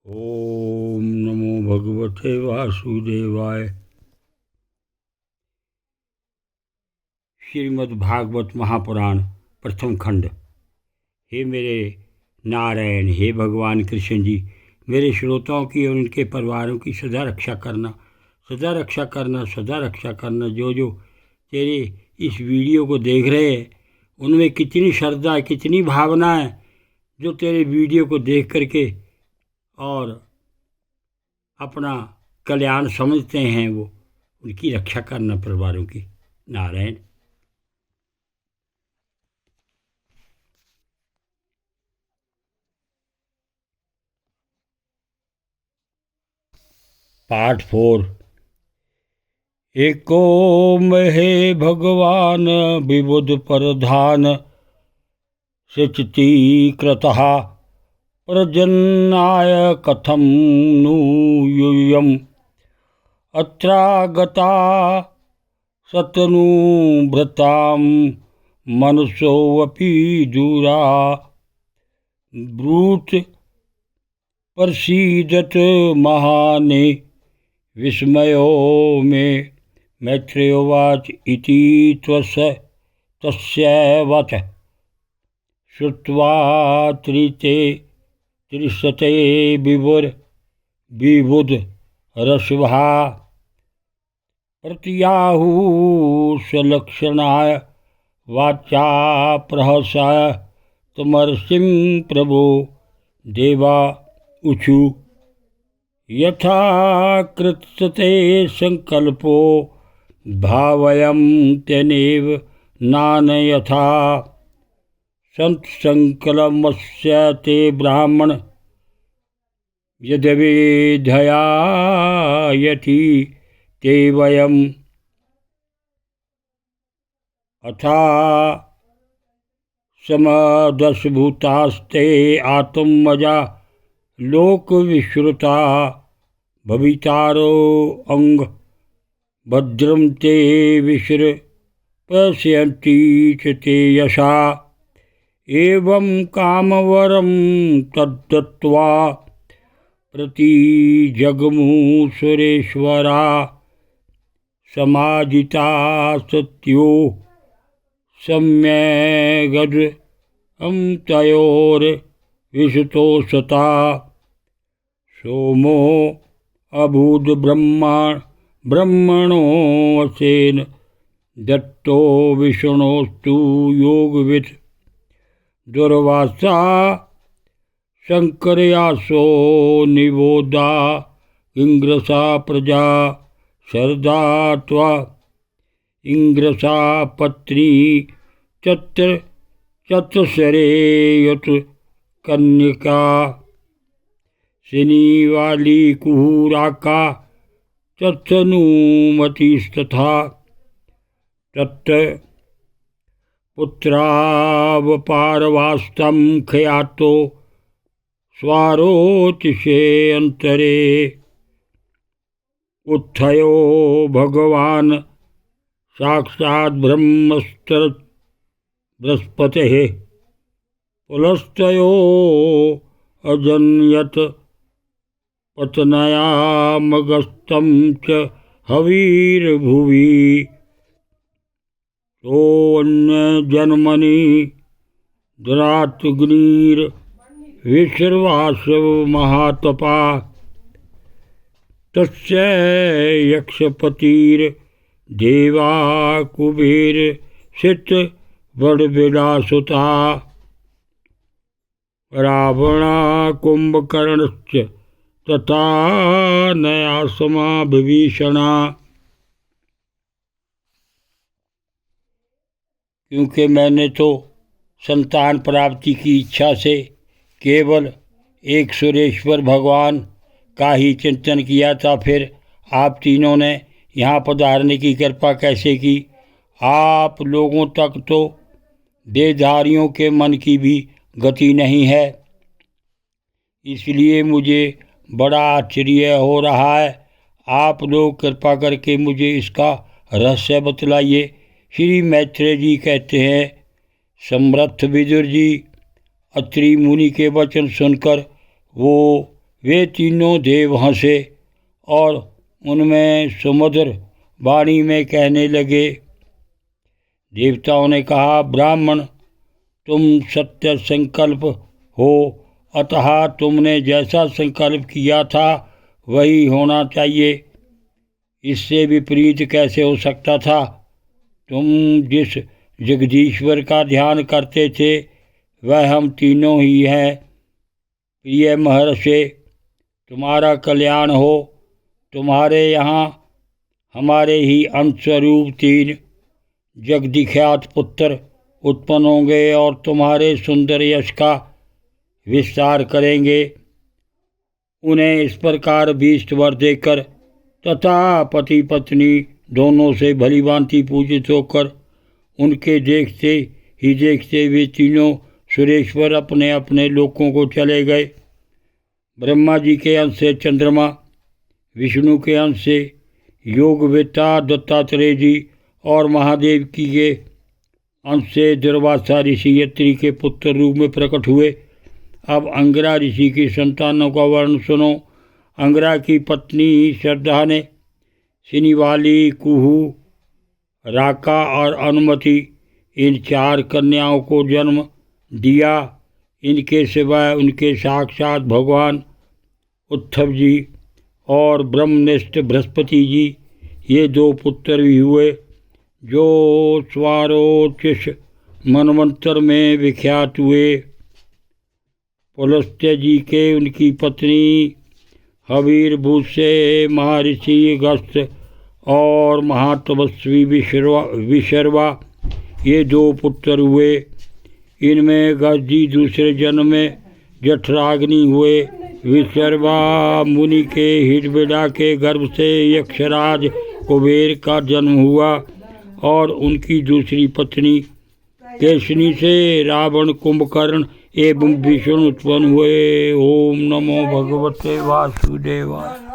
ओम नमो भगवते वासुदेवाय। श्रीमद् भागवत महापुराण प्रथम खंड। हे मेरे नारायण, हे भगवान कृष्ण जी, मेरे श्रोताओं की और उनके परिवारों की सदा रक्षा करना, सदा रक्षा करना, सदा रक्षा करना। जो जो तेरे इस वीडियो को देख रहे हैं उनमें कितनी श्रद्धा है, कितनी भावना है, जो तेरे वीडियो को देख करके और अपना कल्याण समझते हैं, वो उनकी रक्षा करना, परिवारों की। नारायण। पाठ 4। एको महे भगवान विबुध परधान सचतीकृतः प्रजन्नाय कथं नु यूयम् अत्रागता सतनुभृतां मनसोऽपि दूरा ब्रूत प्रसीदत महाने विस्मयो मे मैत्रेयोवाच इति तस्य वच श्रुत्वा त्रिशते विबुध रसभा प्रतियाहु स्वलक्षणाय वाचा प्रहसाय तमर्षिं प्रभो देवा ऊचु यथा कृतते संकल्पो भावयं तेनेव नान यथा संत संकल्पस्य ते ब्राह्मण यद्विधयायति ते वयम् अथा समदशभूतास्ते आत्मजा लोक विश्रुता भवितारो अंग भद्रम ते विश्र पश्यन्ति च ते यशा एवं कामवरं तद्दत्वा प्रति जगमु सुरेश्वरा समाजिता सत्यो सम्यगद तयोर विशतो सता सोमो अभूद ब्रह्मणो वसेन दत्तो विष्णोस्तु योगविद दुर्वासा शंकरयासो निबोधा इंग्रसा प्रजा शरदा त्वा इंग्रसा पत्नी चतुसरेयत कन्यका शनिवाली कुहुराका तत्सनुमतिस्तथा तत् पुत्रावपारवास्तं ख्यातो स्वारोचिषे अंतरे उत्थयो भगवान साक्षात् ब्रह्मस्तर बृहस्पतिः पुलस्तयो अजन्यत पतनयामगस्तं च हवीर्भुवि सोऽन्यजन्मनि दुरात्ग्नीर् विश्रवासव महातपा तस्य यक्षपतिर्देवा कुबेर सित बड़विलासुता रावणा कुंभकर्णश्च तथा नयासमा विभीषणा। क्योंकि मैंने तो संतान प्राप्ति की इच्छा से केवल एक सुरेश्वर भगवान का ही चिंतन किया था, फिर आप तीनों ने यहाँ पधारने की कृपा कैसे की? आप लोगों तक तो देहधारियों के मन की भी गति नहीं है, इसलिए मुझे बड़ा आश्चर्य हो रहा है। आप लोग कृपा करके मुझे इसका रहस्य बतलाइए। श्री मैत्रेय जी कहते हैं, समर्थ विदुर जी, अत्रि मुनि के वचन सुनकर वो वे तीनों देव हंसे और उनमें सुमधुर वाणी में कहने लगे। देवताओं ने कहा, ब्राह्मण, तुम सत्य संकल्प हो, अतः तुमने जैसा संकल्प किया था वही होना चाहिए। इससे विपरीत कैसे हो सकता था? तुम जिस जगदीश्वर का ध्यान करते थे वह हम तीनों ही हैं। प्रिय महर्षि, तुम्हारा कल्याण हो। तुम्हारे यहाँ हमारे ही अंशस्वरूप 3 जगदिख्यात पुत्र उत्पन्न होंगे और तुम्हारे सुंदर यश का विस्तार करेंगे। उन्हें इस प्रकार 20 वर देकर तथा पति पत्नी दोनों से भली भांति पूजित होकर उनके देखते ही देखते वे तीनों सुरेश्वर अपने अपने लोकों को चले गए। ब्रह्मा जी के अंश से चंद्रमा, विष्णु के अंश से योगवेत्ता दत्तात्रेय जी और महादेव की के अंश से दुर्वासा ऋषि यत्री के पुत्र रूप में प्रकट हुए। अब अंगिरा ऋषि की संतानों का वर्णन सुनो। अंगिरा की पत्नी श्रद्धा ने सिनिवाली, कुहू, राका और अनुमति इन 4 कन्याओं को जन्म दिया। इनके सिवाय उनके साक्षात भगवान उद्धव जी और ब्रह्मनिष्ठ बृहस्पति जी ये 2 पुत्र भी हुए, जो स्वारोचिष मनवंतर में विख्यात हुए। पुलस्त्य जी के उनकी पत्नी हवीरभूत से महर्षि अगस्त्य और महातपस्वी विशर्वा ये 2 पुत्र हुए। इनमें अगस्त्य जी दूसरे जन्म में जठराग्नि हुए। विशर्वा मुनि के हिडबिडा के गर्भ से यक्षराज कुबेर का जन्म हुआ और उनकी दूसरी पत्नी केशनी से रावण, कुंभकर्ण एवं विष्णु उत्पन्न हुए। ओम नमो भगवते वासुदेवाय।